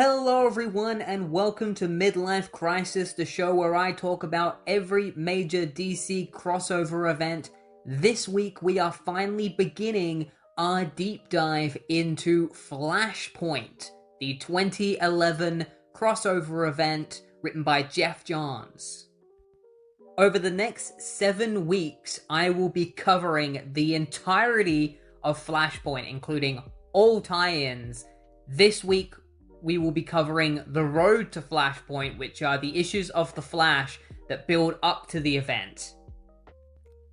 Hello everyone and welcome to Midlife Crisis, the show where I talk about every major DC crossover event. This week we are finally beginning our deep dive into Flashpoint, the 2011 crossover event written by Jeff Johns. Over the next 7 weeks, I will be covering the entirety of Flashpoint, including all tie-ins. This week, we will be covering the Road to Flashpoint, which are the issues of The Flash that build up to the event.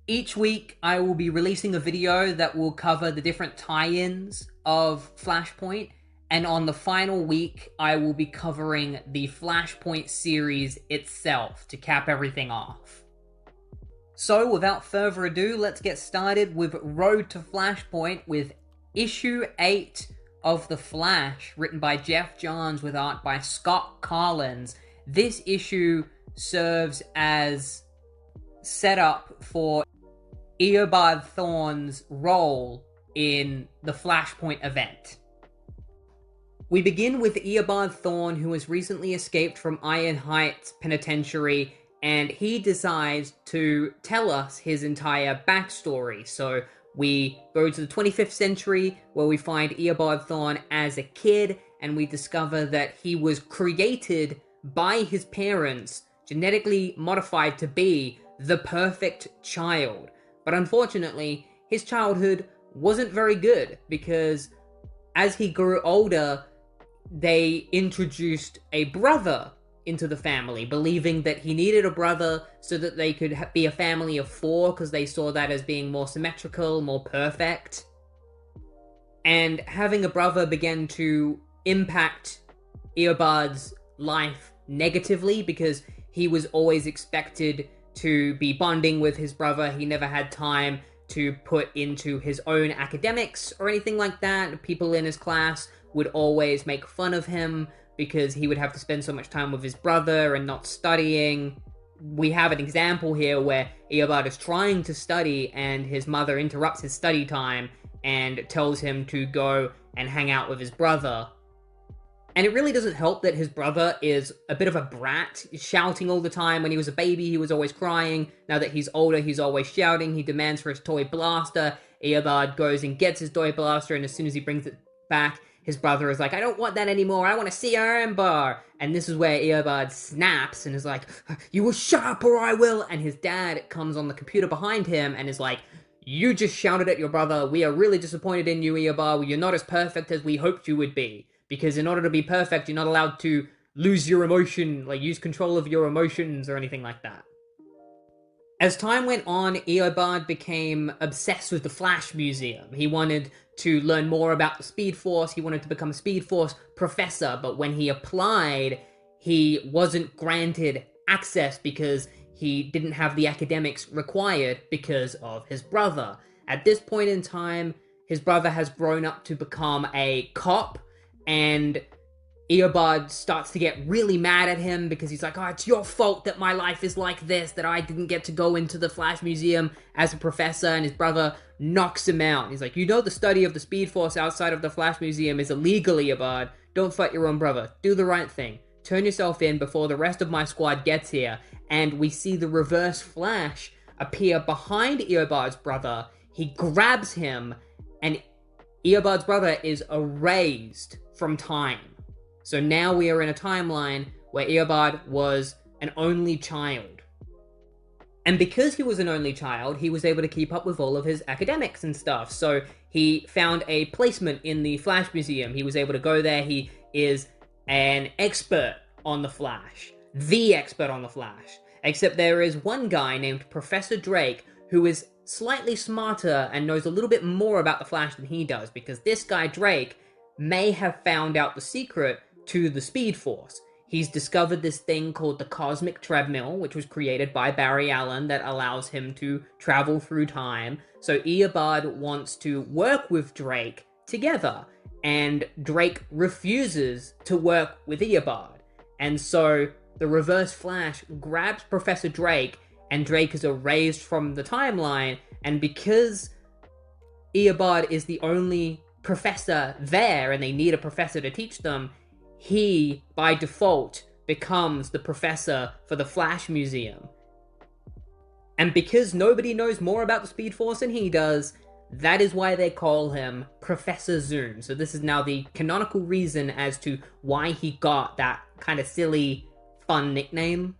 Each week, I will be releasing a video that will cover the different tie-ins of Flashpoint, and on the final week, I will be covering the Flashpoint series itself to cap everything off. So, without further ado, let's get started with Road to Flashpoint with Issue 8 of The Flash, written by Jeff Johns with art by Scott Collins. This issue serves as setup for Eobard Thawne's role in the Flashpoint event. We begin with Eobard Thawne, who has recently escaped from Iron Heights Penitentiary, and he decides to tell us his entire backstory. So we go to the 25th century, where we find Eobard Thawne as a kid, and we discover that he was created by his parents, genetically modified to be the perfect child. But unfortunately, his childhood wasn't very good, because as he grew older, they introduced a brother into the family, believing that he needed a brother so that they could be a family of 4, because they saw that as being more symmetrical, more perfect. And having a brother began to impact Eobard's life negatively, because he was always expected to be bonding with his brother. He never had time to put into his own academics or anything like that. People in his class would always make fun of him because he would have to spend so much time with his brother and not studying. We have an example here where Eobard is trying to study and his mother interrupts his study time and tells him to go and hang out with his brother. And it really doesn't help that his brother is a bit of a brat, shouting all the time. When he was a baby, he was always crying. Now that he's older, he's always shouting. He demands for his toy blaster. Eobard goes and gets his toy blaster, and as soon as he brings it back, his brother is like, I don't want that anymore, I want to see Iron Bar. And this is where Eobard snaps and is like, you will shut up or I will. And his dad comes on the computer behind him and is like, you just shouted at your brother. We are really disappointed in you, Eobard. You're not as perfect as we hoped you would be. Because in order to be perfect, you're not allowed to lose your emotion, like use control of your emotions or anything like that. As time went on, Eobard became obsessed with the Flash Museum. He wanted to learn more about the Speed Force. He wanted to become a Speed Force professor, but when he applied, he wasn't granted access because he didn't have the academics required because of his brother. At this point in time, his brother has grown up to become a cop, and Eobard starts to get really mad at him because he's like, oh, it's your fault that my life is like this, that I didn't get to go into the Flash Museum as a professor, and his brother knocks him out. He's like, you know the study of the Speed Force outside of the Flash Museum is illegal, Eobard. Don't fight your own brother. Do the right thing. Turn yourself in before the rest of my squad gets here. And we see the Reverse Flash appear behind Eobard's brother. He grabs him, and Eobard's brother is erased from time. So now we are in a timeline where Eobard was an only child. And because he was an only child, he was able to keep up with all of his academics and stuff. So he found a placement in the Flash Museum. He was able to go there. He is an expert on the Flash. The expert on the Flash. Except there is one guy named Professor Drake who is slightly smarter and knows a little bit more about the Flash than he does, because this guy, Drake, may have found out the secret to the Speed Force. He's discovered this thing called the Cosmic Treadmill, which was created by Barry Allen, that allows him to travel through time. So Eobard wants to work with Drake together, and Drake refuses to work with Eobard. And so the Reverse Flash grabs Professor Drake, and Drake is erased from the timeline, and because Eobard is the only professor there, and they need a professor to teach them, he, by default, becomes the professor for the Flash Museum. And because nobody knows more about the Speed Force than he does, that is why they call him Professor Zoom. So this is now the canonical reason as to why he got that kind of silly, fun nickname.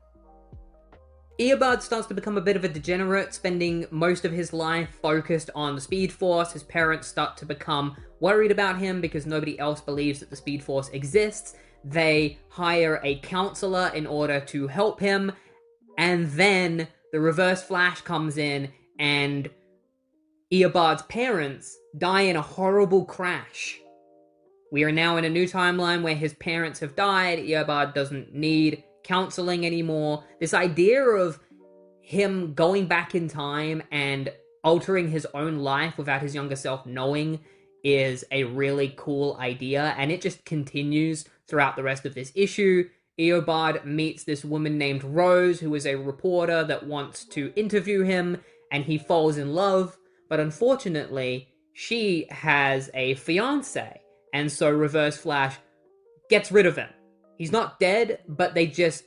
Eobard starts to become a bit of a degenerate, spending most of his life focused on the Speed Force. His parents start to become worried about him because nobody else believes that the Speed Force exists. They hire a counselor in order to help him, and then the Reverse Flash comes in, and Eobard's parents die in a horrible crash. We are now in a new timeline where his parents have died. Eobard doesn't need counseling anymore. This idea of him going back in time and altering his own life without his younger self knowing is a really cool idea, and it just continues throughout the rest of this issue. Eobard meets this woman named Rose, who is a reporter that wants to interview him, and he falls in love, but unfortunately, she has a fiancé, and so Reverse Flash gets rid of him. He's not dead, but they just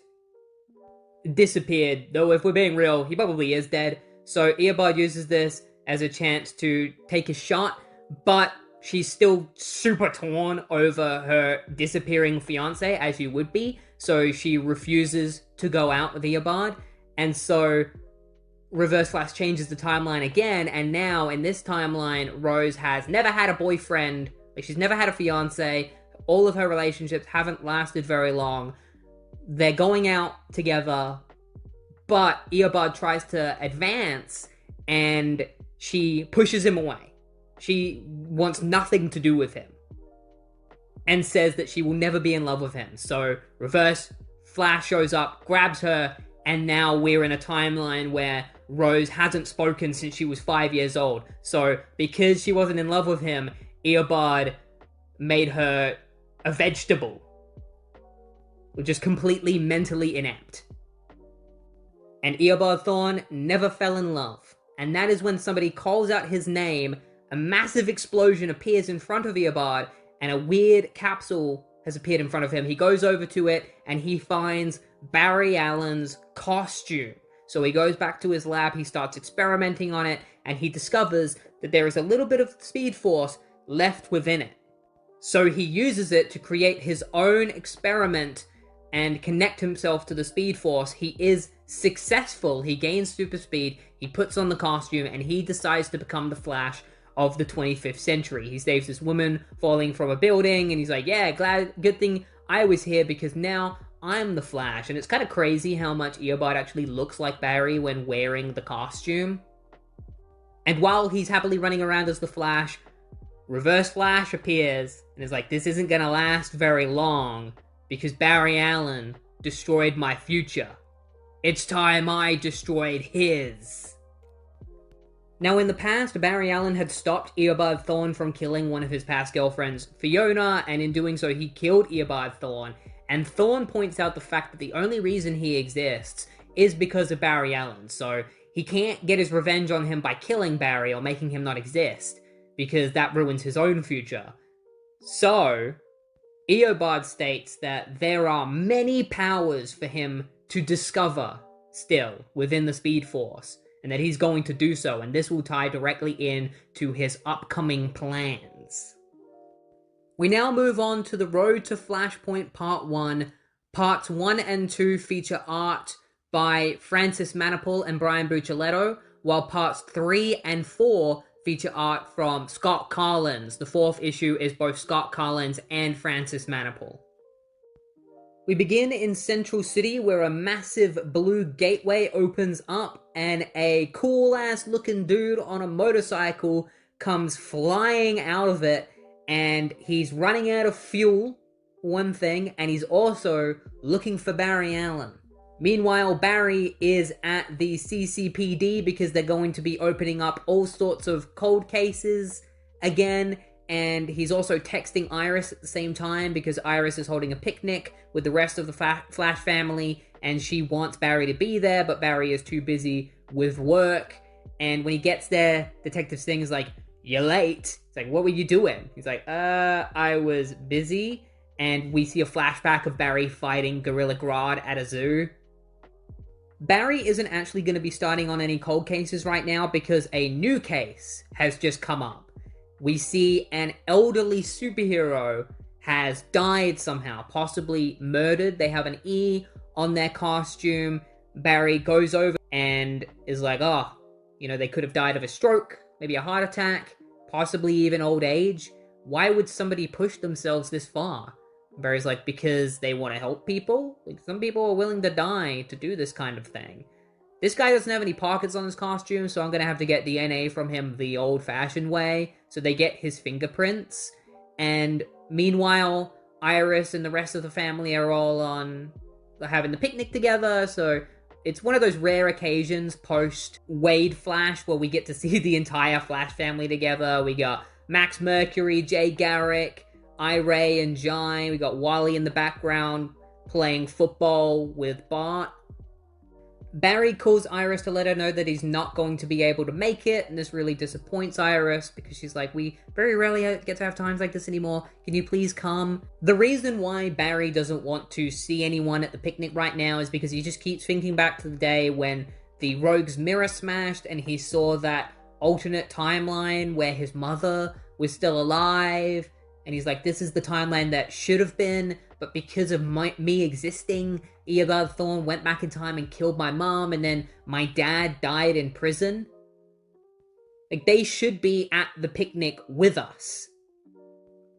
disappeared, though if we're being real, he probably is dead. So Eobard uses this as a chance to take a shot, but she's still super torn over her disappearing fiancé, as you would be, so she refuses to go out with Eobard, and so Reverse Flash changes the timeline again, and now in this timeline, Rose has never had a boyfriend, like she's never had a fiancé, all of her relationships haven't lasted very long. They're going out together, but Eobard tries to advance, and she pushes him away. She wants nothing to do with him, and says that she will never be in love with him. So Reverse Flash shows up, grabs her, and now we're in a timeline where Rose hasn't spoken since she was 5 years old. So because she wasn't in love with him, Eobard made her a vegetable, just completely mentally inept. And Eobard Thawne never fell in love. And that is when somebody calls out his name, a massive explosion appears in front of Eobard, and a weird capsule has appeared in front of him. He goes over to it, and he finds Barry Allen's costume. So he goes back to his lab, he starts experimenting on it, and he discovers that there is a little bit of Speed Force left within it. So he uses it to create his own experiment and connect himself to the Speed Force. He is successful. He gains super speed, he puts on the costume, and he decides to become the Flash of the 25th century. He saves this woman falling from a building, and he's like, yeah, good thing I was here, because now I'm the Flash. And it's kind of crazy how much Eobard actually looks like Barry when wearing the costume. And while he's happily running around as the Flash, Reverse Flash appears and is like, this isn't gonna last very long because Barry Allen destroyed my future. It's time I destroyed his. Now, in the past, Barry Allen had stopped Eobard Thawne from killing one of his past girlfriends, Fiona, and in doing so, he killed Eobard Thawne. And Thawne points out the fact that the only reason he exists is because of Barry Allen, so he can't get his revenge on him by killing Barry or making him not exist, because that ruins his own future. So, Eobard states that there are many powers for him to discover still within the Speed Force, and that he's going to do so, and this will tie directly in to his upcoming plans. We now move on to the Road to Flashpoint Part 1. Parts 1 and 2 feature art by Francis Manapul and Brian Buccellato, while Parts 3 and 4 feature art from Scott Collins. The fourth issue is both Scott Collins and Francis Manapul. We begin in Central City, where a massive blue gateway opens up, and a cool-ass looking dude on a motorcycle comes flying out of it, and he's running out of fuel, one thing, and he's also looking for Barry Allen. Meanwhile, Barry is at the CCPD because they're going to be opening up all sorts of cold cases again, and he's also texting Iris at the same time because Iris is holding a picnic with the rest of the Flash family, and she wants Barry to be there, but Barry is too busy with work. And when he gets there, Detective Sting is like, "You're late." It's like, "What were you doing?" He's like, I was busy." and we see a flashback of Barry fighting Gorilla Grodd at a zoo. Barry isn't actually going to be starting on any cold cases right now because a new case has just come up. We see an elderly superhero has died somehow, possibly murdered. They have an E on their costume. Barry goes over and is like, oh, they could have died of a stroke, maybe a heart attack, possibly even old age. Why would somebody push themselves this far? Barry's like, because they want to help people? Like, some people are willing to die to do this kind of thing. This guy doesn't have any pockets on his costume, so I'm going to have to get DNA from him the old-fashioned way. So they get his fingerprints. And meanwhile, Iris and the rest of the family are all having the picnic together. So it's one of those rare occasions post-Wade Flash where we get to see the entire Flash family together. We got Max Mercury, Jay Garrick, Ray and Jai. We got Wally in the background playing football with Bart. Barry calls Iris to let her know that he's not going to be able to make it, and this really disappoints Iris because she's like, we very rarely get to have times like this anymore. Can you please come? The reason why Barry doesn't want to see anyone at the picnic right now is because he just keeps thinking back to the day when the Rogue's mirror smashed and he saw that alternate timeline where his mother was still alive. And he's like, this is the timeline that should have been, but because of me existing, Eobard Thawne went back in time and killed my mom, and then my dad died in prison. Like, they should be at the picnic with us.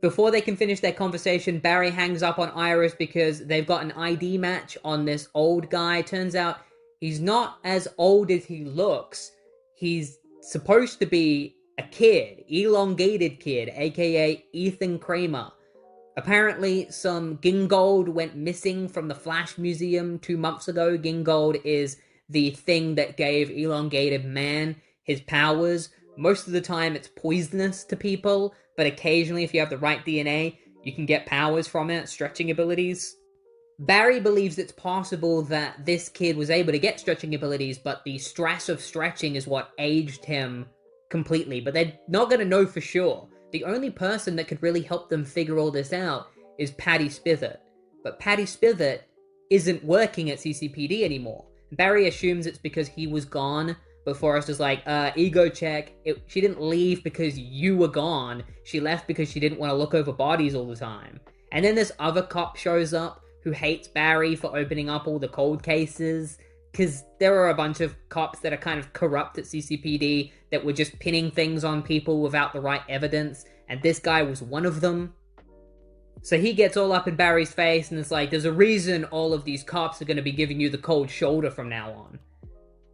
Before they can finish their conversation, Barry hangs up on Iris because they've got an ID match on this old guy. Turns out he's not as old as he looks. He's supposed to be a kid, elongated kid, aka Ethan Kramer. Apparently, some Gingold went missing from the Flash Museum 2 months ago. Gingold is the thing that gave elongated man his powers. Most of the time, it's poisonous to people, but occasionally, if you have the right DNA, you can get powers from it, stretching abilities. Barry believes it's possible that this kid was able to get stretching abilities, but the stress of stretching is what aged him completely, but they're not going to know for sure. The only person that could really help them figure all this out is Patty Spivot. But Patty Spivot isn't working at CCPD anymore. Barry assumes it's because he was gone, but Forrest is like, ego check. She didn't leave because you were gone. She left because she didn't want to look over bodies all the time. And then this other cop shows up who hates Barry for opening up all the cold cases, because there are a bunch of cops that are kind of corrupt at CCPD that were just pinning things on people without the right evidence, and this guy was one of them. So he gets all up in Barry's face, and it's like, there's a reason all of these cops are going to be giving you the cold shoulder from now on.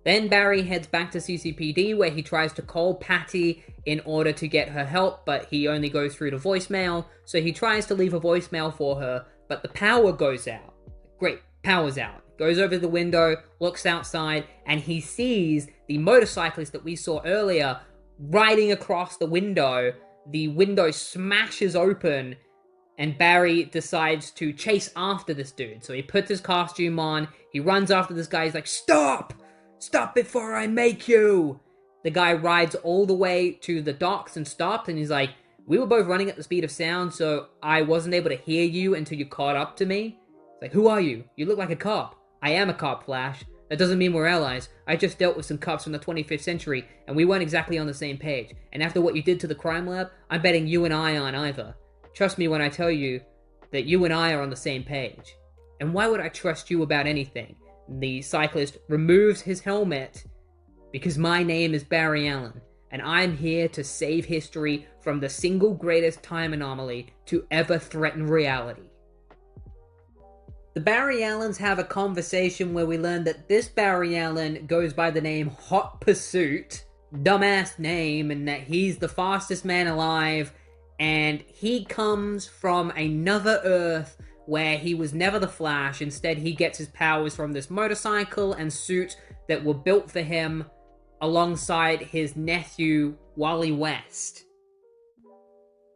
Then Barry heads back to CCPD, where he tries to call Patty in order to get her help, but he only goes through to voicemail, so he tries to leave a voicemail for her, but the power goes out. Great, power's out. Goes over the window, looks outside, and he sees the motorcyclist that we saw earlier riding across the window. The window smashes open, and Barry decides to chase after this dude. So he puts his costume on, he runs after this guy, he's like, stop! Stop before I make you! The guy rides all the way to the docks and stops, and he's like, we were both running at the speed of sound, so I wasn't able to hear you until you caught up to me. It's like, who are you? You look like a cop. I am a cop, Flash. That doesn't mean we're allies. I just dealt with some cops from the 25th century, and we weren't exactly on the same page. And after what you did to the crime lab, I'm betting you and I aren't either. Trust me when I tell you that you and I are on the same page. And why would I trust you about anything? The cyclist removes his helmet because my name is Barry Allen, and I'm here to save history from the single greatest time anomaly to ever threaten reality. The Barry Allens have a conversation where we learn that this Barry Allen goes by the name Hot Pursuit, dumbass name, and that he's the fastest man alive, and he comes from another Earth where he was never the Flash. Instead, he gets his powers from this motorcycle and suit that were built for him alongside his nephew, Wally West.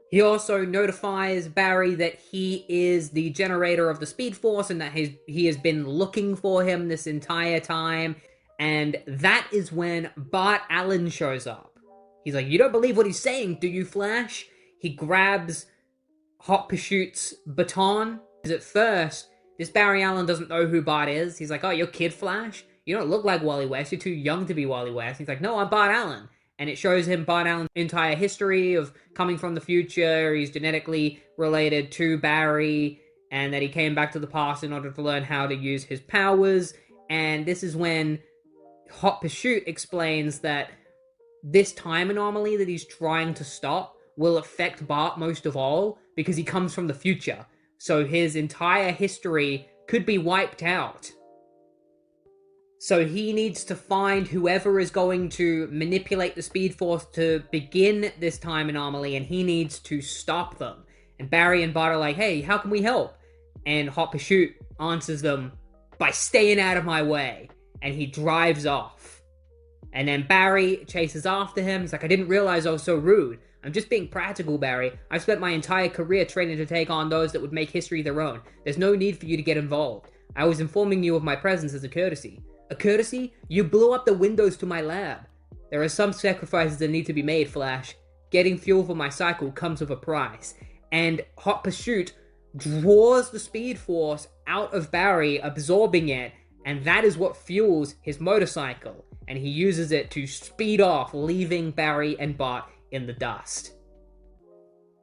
He also notifies Barry that he is the generator of the Speed Force and that he has been looking for him this entire time. And that is when Bart Allen shows up. He's like, you don't believe what he's saying, do you, Flash? He grabs Hot Pursuit's baton. Because at first, this Barry Allen doesn't know who Bart is. He's like, oh, you're Kid Flash? You don't look like Wally West. You're too young to be Wally West. He's like, no, I'm Bart Allen. And it shows him Bart Allen's entire history of coming from the future. He's genetically related to Barry, and that he came back to the past in order to learn how to use his powers. And this is when Hot Pursuit explains that this time anomaly that he's trying to stop will affect Bart most of all because he comes from the future. So his entire history could be wiped out. So he needs to find whoever is going to manipulate the Speed Force to begin this time anomaly, and he needs to stop them. And Barry and Bart are like, hey, how can we help? And Hot Pursuit answers them by staying out of my way. And he drives off. And then Barry chases after him. He's like, I didn't realize I was so rude. I'm just being practical, Barry. I've spent my entire career training to take on those that would make history their own. There's no need for you to get involved. I was informing you of my presence as a courtesy. A courtesy? You blew up the windows to my lab. There are some sacrifices that need to be made, Flash. Getting fuel for my cycle comes with a price. And Hot Pursuit draws the Speed Force out of Barry, absorbing it, and that is what fuels his motorcycle. And he uses it to speed off, leaving Barry and Bart in the dust.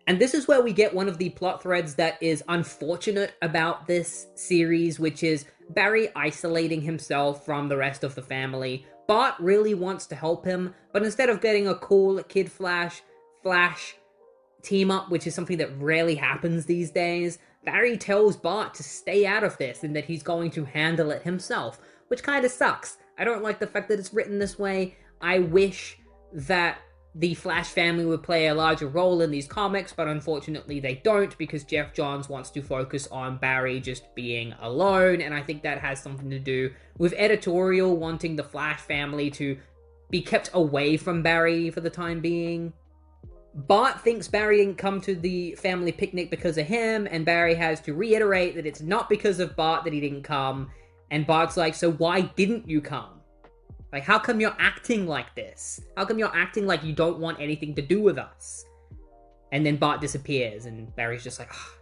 And this is where we get one of the plot threads that is unfortunate about this series, which is Barry isolating himself from the rest of the family. Bart really wants to help him, but instead of getting a cool Kid Flash team up, which is something that rarely happens these days, Barry tells Bart to stay out of this and that he's going to handle it himself, which kind of sucks. I don't like the fact that it's written this way. I wish that the Flash family would play a larger role in these comics, but unfortunately they don't, because Jeff Johns wants to focus on Barry just being alone, and I think that has something to do with editorial wanting the Flash family to be kept away from Barry for the time being. Bart thinks Barry didn't come to the family picnic because of him, and Barry has to reiterate that it's not because of Bart that he didn't come, and Bart's like, so why didn't you come? Like, how come you're acting like this? How come you're acting like you don't want anything to do with us? And then Bart disappears, and Barry's just like, oh,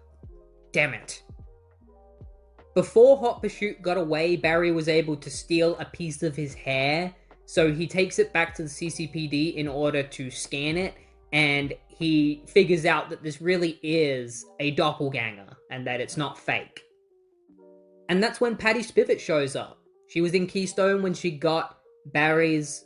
damn it. Before Hot Pursuit got away, Barry was able to steal a piece of his hair, so he takes it back to the CCPD in order to scan it, and he figures out that this really is a doppelganger, and that it's not fake. And that's when Patty Spivot shows up. She was in Keystone when she got Barry's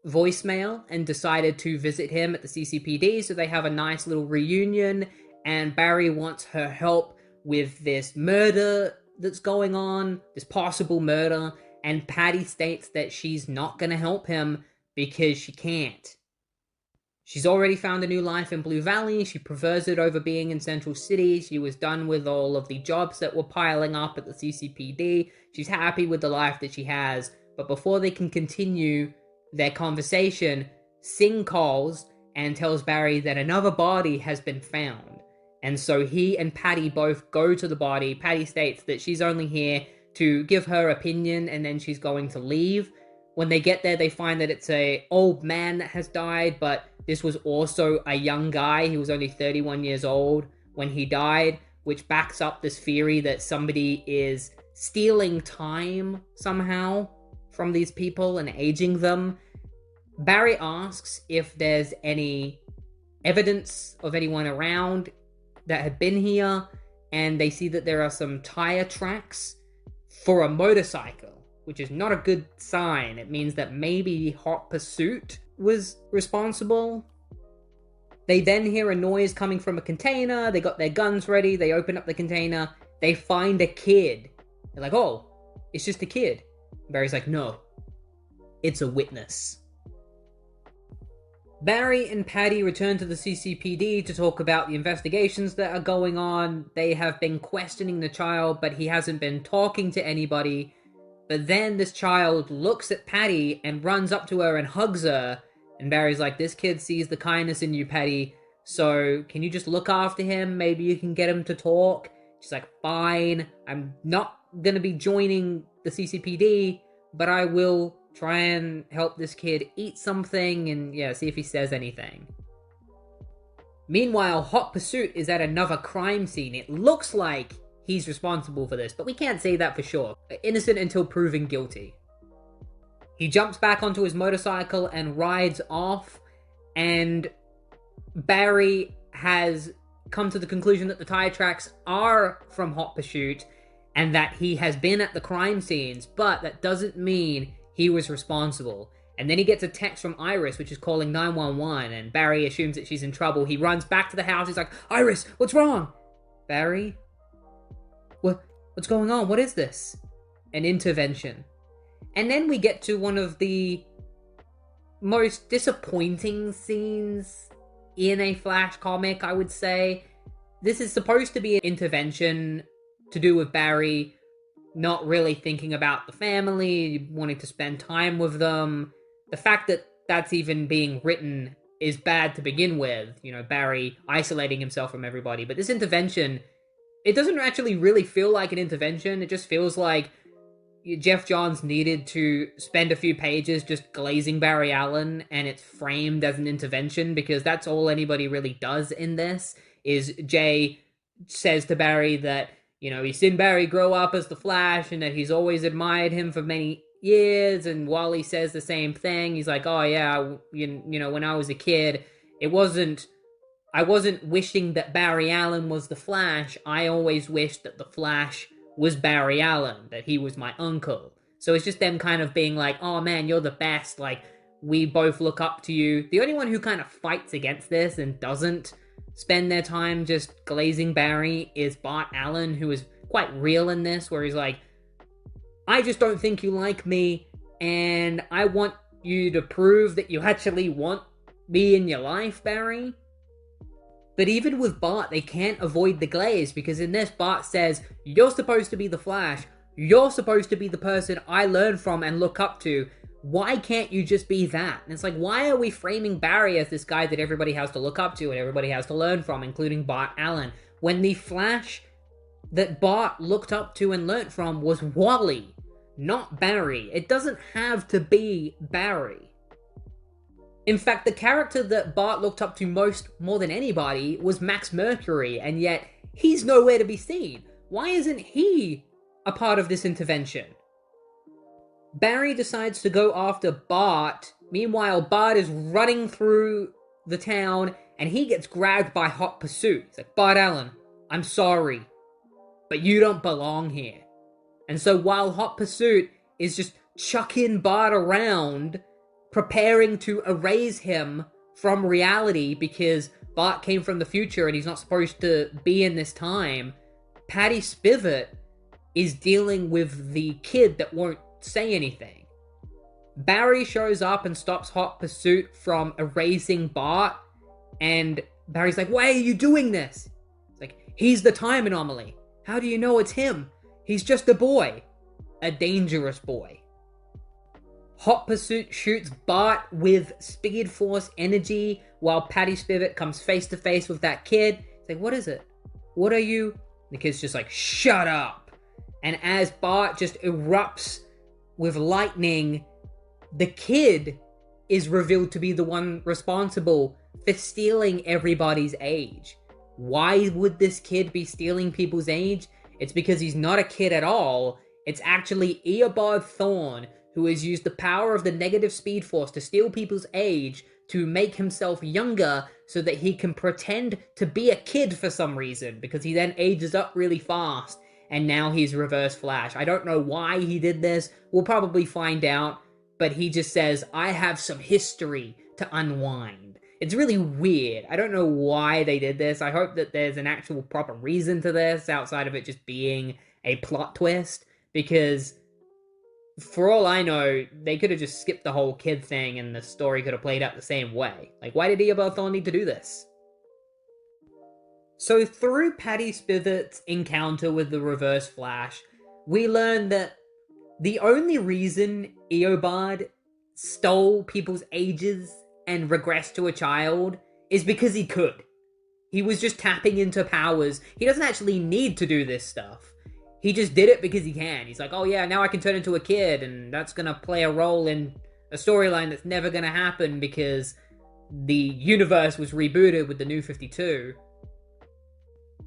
voicemail and decided to visit him at the CCPD, so they have a nice little reunion, and Barry wants her help with this murder that's going on, this possible murder, and Patty states that she's not gonna help him because she can't. She's already found a new life in Blue Valley. She prefers it over being in Central City. She was done with all of the jobs that were piling up at the CCPD. She's happy with the life that she has. But before they can continue their conversation, Singh calls and tells Barry that another body has been found. And so he and Patty both go to the body. Patty states that she's only here to give her opinion and then she's going to leave. When they get there, they find that it's an old man that has died, but this was also a young guy. He was only 31 years old when he died, which backs up this theory that somebody is stealing time somehow from these people and aging them. Barry asks if there's any evidence of anyone around that had been here, and they see that there are some tire tracks for a motorcycle, which is not a good sign. It means that maybe Hot Pursuit was responsible. They then hear a noise coming from a container. They got their guns ready. They open up the container. They find a kid. They're like, oh, it's just a kid. Barry's like, no, it's a witness. Barry and Patty return to the CCPD to talk about the investigations that are going on. They have been questioning the child, but he hasn't been talking to anybody. But then this child looks at Patty and runs up to her and hugs her. And Barry's like, this kid sees the kindness in you, Patty. So can you just look after him? Maybe you can get him to talk. She's like, fine. I'm not going to be joining the CCPD, but I will try and help this kid eat something and, yeah, see if he says anything. Meanwhile, Hot Pursuit is at another crime scene. It looks like he's responsible for this, but we can't say that for sure. Innocent until proven guilty. He jumps back onto his motorcycle and rides off, and Barry has come to the conclusion that the tire tracks are from Hot Pursuit and that he has been at the crime scenes, but that doesn't mean he was responsible. And then he gets a text from Iris, which is calling 911, and Barry assumes that she's in trouble. He runs back to the house. He's like, Iris, what's wrong? Barry? What's going on? What is this? An intervention. And then we get to one of the most disappointing scenes in a Flash comic, I would say. This is supposed to be an intervention to do with Barry not really thinking about the family, wanting to spend time with them. The fact that that's even being written is bad to begin with. You know, Barry isolating himself from everybody. But this intervention, it doesn't actually really feel like an intervention. It just feels like Jeff Johns needed to spend a few pages just glazing Barry Allen, and it's framed as an intervention because that's all anybody really does in this. Is Jay says to Barry that, you know, he's seen Barry grow up as the Flash and that he's always admired him for many years, and Wally says the same thing. He's like, oh yeah, you know, when I was a kid, I wasn't wishing that Barry Allen was the Flash. I always wished that the Flash was Barry Allen, that he was my uncle. So it's just them kind of being like, oh man, you're the best, like, we both look up to you. The only one who kind of fights against this and doesn't spend their time just glazing Barry is Bart Allen, who is quite real in this, where he's like, I just don't think you like me, and I want you to prove that you actually want me in your life, Barry. But even with Bart, they can't avoid the glaze, because in this, Bart says, you're supposed to be the Flash. You're supposed to be the person I learn from and look up to. Why can't you just be that? And it's like, why are we framing Barry as this guy that everybody has to look up to and everybody has to learn from, including Bart Allen, when the Flash that Bart looked up to and learned from was Wally, not Barry? It doesn't have to be Barry. In fact, the character that Bart looked up to more than anybody was Max Mercury, and yet he's nowhere to be seen. Why isn't he a part of this intervention? Barry decides to go after Bart. Meanwhile, Bart is running through the town, and he gets grabbed by Hot Pursuit. He's like, Bart Allen, I'm sorry, but you don't belong here. And so while Hot Pursuit is just chucking Bart around, preparing to erase him from reality because Bart came from the future and he's not supposed to be in this time, Patty Spivot is dealing with the kid that won't say anything. Barry shows up and stops Hot Pursuit from erasing Bart, and Barry's like, why are you doing this? It's like, he's the time anomaly. How do you know it's him? He's just a boy. A dangerous boy. Hot Pursuit shoots Bart with Speed Force energy while Patty Spivot comes face to face with that kid. It's like, what is it? What are you? The kid's just like, shut up. And as Bart just erupts with lightning, the kid is revealed to be the one responsible for stealing everybody's age. Why would this kid be stealing people's age? It's because he's not a kid at all. It's actually Eobard Thawne, who has used the power of the negative Speed Force to steal people's age to make himself younger so that he can pretend to be a kid for some reason, because he then ages up really fast, and now he's Reverse Flash. I don't know why he did this. We'll probably find out, but he just says, I have some history to unwind. It's really weird. I don't know why they did this. I hope that there's an actual proper reason to this outside of it just being a plot twist, because for all I know, they could have just skipped the whole kid thing and the story could have played out the same way. Like, why did Eobard Thawne need to do this? So through Patty Spivot's encounter with the Reverse Flash, we learn that the only reason Eobard stole people's ages and regressed to a child is because he could. He was just tapping into powers. He doesn't actually need to do this stuff. He just did it because he can. He's like, oh yeah, now I can turn into a kid, and that's gonna play a role in a storyline that's never gonna happen because the universe was rebooted with the New 52.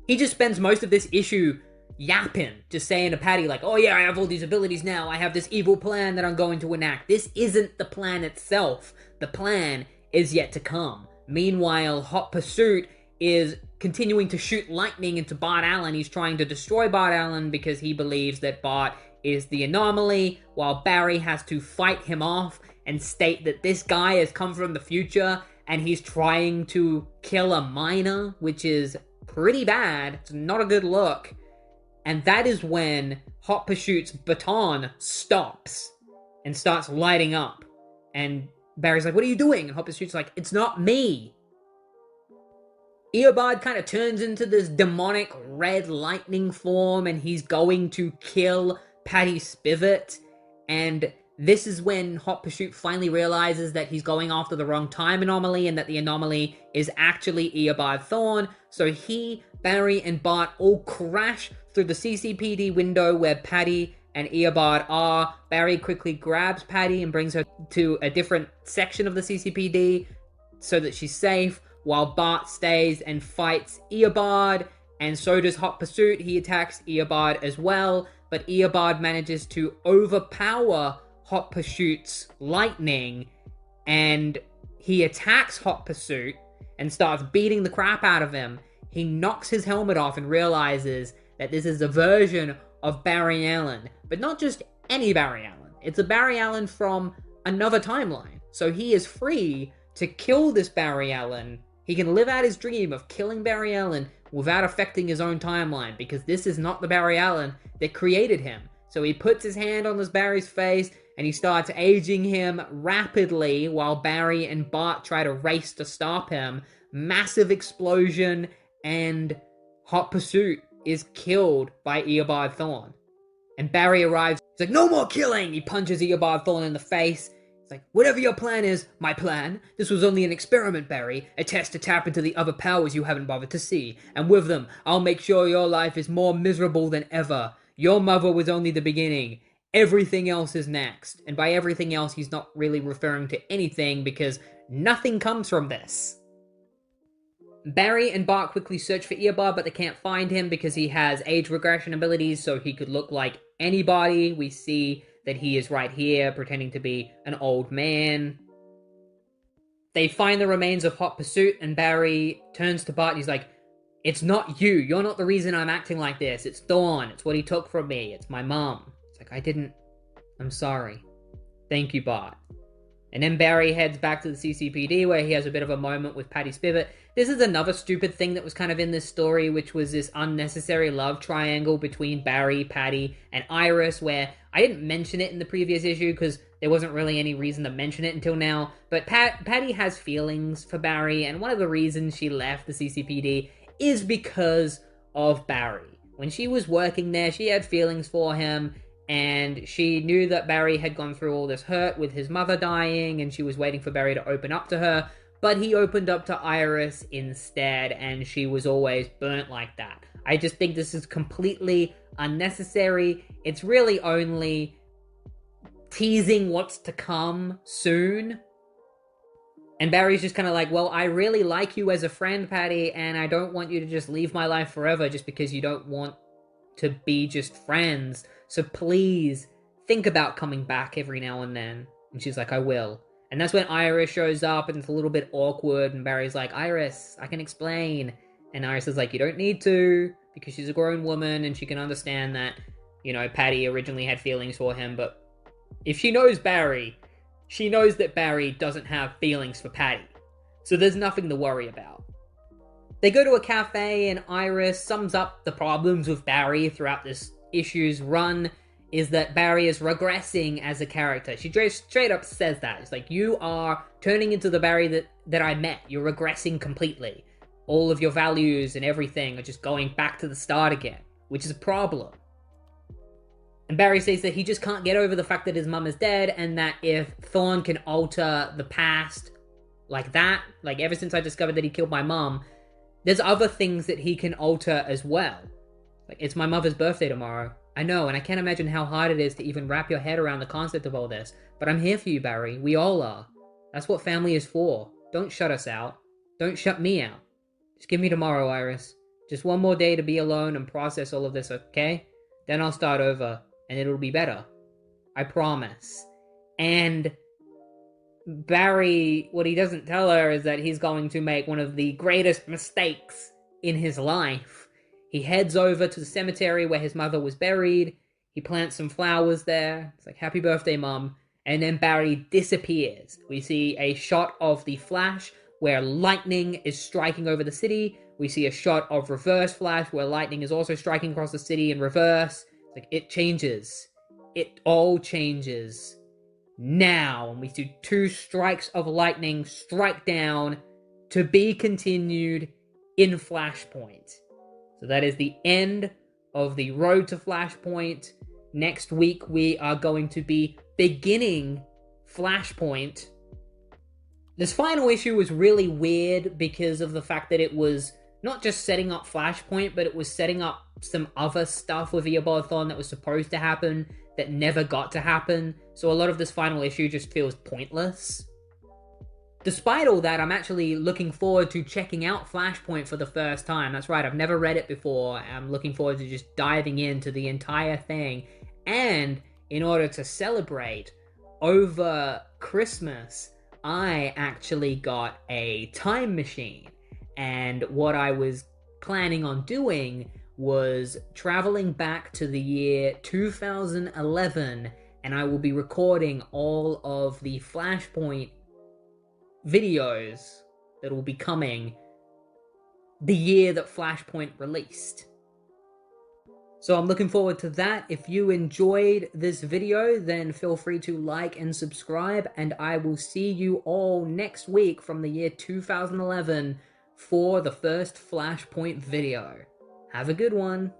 He just spends most of this issue yapping, just saying to Patty, like, oh yeah, I have all these abilities now, I have this evil plan that I'm going to enact. This isn't the plan itself. The plan is yet to come. Meanwhile, Hot Pursuit is continuing to shoot lightning into Bart Allen. He's trying to destroy Bart Allen because he believes that Bart is the anomaly, while Barry has to fight him off and state that this guy has come from the future and he's trying to kill a miner, which is pretty bad. It's not a good look. And that is when Hot Pursuit's baton stops and starts lighting up. And Barry's like, what are you doing? And Hot Pursuit's like, it's not me. Eobard kind of turns into this demonic red lightning form, and he's going to kill Patty Spivot. And this is when Hot Pursuit finally realizes that he's going after the wrong time anomaly, and that the anomaly is actually Eobard Thawne. So he, Barry, and Bart all crash through the CCPD window where Patty and Eobard are. Barry quickly grabs Patty and brings her to a different section of the CCPD so that she's safe, while Bart stays and fights Eobard, and so does Hot Pursuit. He attacks Eobard as well, but Eobard manages to overpower Hot Pursuit's lightning, and he attacks Hot Pursuit and starts beating the crap out of him. He knocks his helmet off and realizes that this is a version of Barry Allen, but not just any Barry Allen. It's a Barry Allen from another timeline. So he is free to kill this Barry Allen. He can live out his dream of killing Barry Allen without affecting his own timeline, because this is not the Barry Allen that created him. So he puts his hand on this Barry's face and he starts aging him rapidly while Barry and Bart try to race to stop him. Massive explosion, and Hot Pursuit is killed by Eobard Thawne. And Barry arrives. He's like, no more killing! He punches Eobard Thawne in the face. It's like, whatever your plan is, my plan. This was only an experiment, Barry. A test to tap into the other powers you haven't bothered to see. And with them, I'll make sure your life is more miserable than ever. Your mother was only the beginning. Everything else is next. And by everything else, he's not really referring to anything, because nothing comes from this. Barry and Bart quickly search for Eobard, but they can't find him because he has age regression abilities, so he could look like anybody. We see that he is right here, pretending to be an old man. They find the remains of Hot Pursuit, and Barry turns to Bart and he's like, it's not you. You're not the reason I'm acting like this. It's Thawne. It's what he took from me. It's my mom. It's like, I'm sorry. Thank you, Bart. And then Barry heads back to the CCPD where he has a bit of a moment with Patty Spivot. This is another stupid thing that was kind of in this story, which was this unnecessary love triangle between Barry, Patty, and Iris, where I didn't mention it in the previous issue because there wasn't really any reason to mention it until now. But Patty has feelings for Barry, and one of the reasons she left the CCPD is because of Barry. When she was working there, she had feelings for him, and she knew that Barry had gone through all this hurt with his mother dying, and she was waiting for Barry to open up to her, but he opened up to Iris instead, and she was always burnt like that. I just think this is completely unnecessary. It's really only teasing what's to come soon. And Barry's just kind of like, well, I really like you as a friend, Patty, and I don't want you to just leave my life forever just because you don't want to be just friends. So please think about coming back every now and then. And she's like, I will. And that's when Iris shows up, and it's a little bit awkward, and Barry's like, Iris, I can explain. And Iris is like, you don't need to, because she's a grown woman and she can understand that, you know, Patty originally had feelings for him, but if she knows Barry, she knows that Barry doesn't have feelings for Patty. So there's nothing to worry about. They go to a cafe, and Iris sums up the problems with Barry throughout this issue's run, is that Barry is regressing as a character. She straight up says that. It's like, you are turning into the Barry that I met. You're regressing completely. All of your values and everything are just going back to the start again, which is a problem. And Barry says that he just can't get over the fact that his mum is dead, and that if Thawne can alter the past like that, like ever since I discovered that he killed my mum, there's other things that he can alter as well. Like, it's my mother's birthday tomorrow. I know, and I can't imagine how hard it is to even wrap your head around the concept of all this. But I'm here for you, Barry. We all are. That's what family is for. Don't shut us out. Don't shut me out. Just give me tomorrow, Iris. Just one more day to be alone and process all of this, okay? Then I'll start over, and it'll be better. I promise. And Barry, what he doesn't tell her is that he's going to make one of the greatest mistakes in his life. He heads over to the cemetery where his mother was buried. He plants some flowers there. It's like, happy birthday, Mom. And then Barry disappears. We see a shot of the Flash where lightning is striking over the city. We see a shot of Reverse Flash where lightning is also striking across the city in reverse. It's like, it changes. It all changes. Now, and we see 2 strikes of lightning strike down, to be continued in Flashpoint. So that is the end of the Road to Flashpoint. Next week, we are going to be beginning Flashpoint. This final issue was really weird because of the fact that it was not just setting up Flashpoint, but it was setting up some other stuff with Eobothon that was supposed to happen that never got to happen. So a lot of this final issue just feels pointless. Despite all that, I'm actually looking forward to checking out Flashpoint for the first time. That's right, I've never read it before. I'm looking forward to just diving into the entire thing. And in order to celebrate, over Christmas, I actually got a time machine. And what I was planning on doing was traveling back to the year 2011, and I will be recording all of the Flashpoint videos that will be coming the year that Flashpoint released. So I'm looking forward to that. If you enjoyed this video, then feel free to like and subscribe, and I will see you all next week from the year 2011 for the first Flashpoint video. Have a good one.